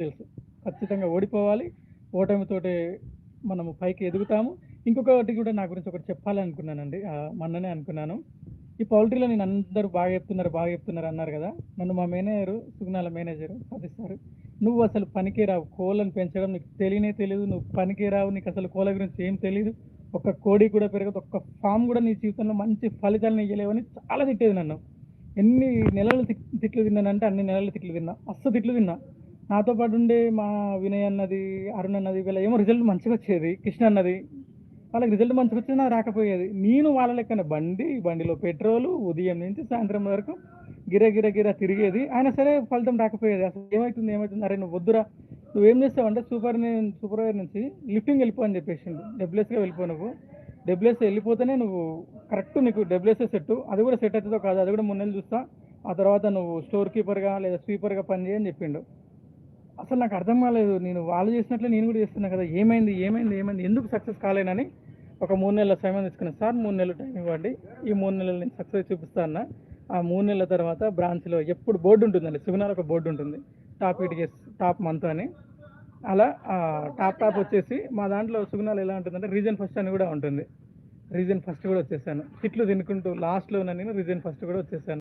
తెలుసు. ఖచ్చితంగా ఓడిపోవాలి. ఓటమితోటే మనము పైకి ఎదుగుతాము. ఇంకొకటి గూడా నా గురించి ఒకటి చెప్పాలనుకున్నానండి. మొన్ననే అనుకున్నాను. ఈ పౌల్ట్రీలో అందరూ బాగా చెప్తున్నారు, బాగా చెప్తున్నారు అన్నారు గదా! నన్ను మా మేనేజరు, సుగుణాల మేనేజరు సతీష్ సారు, "నువ్వసలు పనికే రావు. కోళ్ళని పెంచడం నీకు తెలియనే తెలీదు. నువ్వు పనికే రావు. నీకసలు కోళ్ళ గురించి ఏం తెలీదు. ఒక్క కోడి కూడా పెరగదు. ఒక్క ఫార్మ్ గూడా నీ జీవితంలో మంచి ఫలితాలను ఇయ్యలేవని" చాలా తిట్టేది నన్ను. ఎన్ని నెలలు తిట్లు తిన్నానంటే అన్ని నెలలు తిట్లు తిన్నా. మస్తు తిట్లు తిన్నా. నాతో పాటు ఉండే మా వినయ్ అన్నది, అరుణ్ అన్నది వీళ్ళ ఏమో రిజల్ట్ మంచిగొచ్చేది. కృష్ణ అన్నది వాళ్ళకి రిజల్ట్ మంచిగొచ్చేది నాకు రాకపోయేది. నేను వాళ్ళ లెక్కన బండిలో పెట్రోలు ఉదయం నుంచి సాయంత్రం వరకు గిర తిరిగేది. అయినా సరే ఫలితం రాకపోయేది. అసలు ఏమైతుంది? అరే నువ్వు వద్దురా! నువ్వేం చేస్తావంటే సూపర్వైజర్ నుంచి లిఫ్టింగ్ వెళ్ళిపో అని చెప్పేసిండు. డబ్ల్యూఎస్‌గా వెళ్ళిపో నువ్వు. డబ్ల్యూఎస్ వెళ్ళిపోతేనే నువ్వు కరెక్ట్ నీకు డబ్ల్యూఎస్ఏ సెట్టు. అది కూడా సెట్ అవుతదో కాదో అది కూడా 3 నెలలు చూస్తా. ఆ తర్వాత నువ్వు స్టోర్ కీపర్‌గా లేదా స్వీపర్‌గా పని చేయి అని చెప్పిండు. అసలు నాకు అర్థం కాలేదు. నేను వాళ్ళు చేసినట్లే నేను కూడా చేస్తున్నా కదా! ఏమైంది? ఎందుకు సక్సెస్ కాలేనని ఒక 3 నెలల సమయం తీసుకున్నా. సార్ 3 నెలలు టైం ఇవ్వండి. ఈ 3 నెలలు నేను సక్సెస్ చూపిస్తా అన్నా. ఆ 3 నెలల తర్వాత బ్రాంచ్‌లో ఎప్పుడు బోర్డ్ ఉంటుందండి. సుగుణాలో ఒక బోర్డ్ ఉంటుంది. టాప్ ఈటీఎస్ టాప్ మంత్ అని. అలా టాప్ వచ్చేసి మా దాంట్లో సుగుణాలు ఎలా ఉంటుందంటే రీజన్ ఫస్ట్ అని కూడా ఉంటుంది. రీజన్ ఫస్ట్ కూడా వచ్చేసాను. తిట్లు తినుకుంటూ లాస్ట్‌లో ఉన్న నేను రీజన్ ఫస్ట్ కూడా వచ్చేసాను.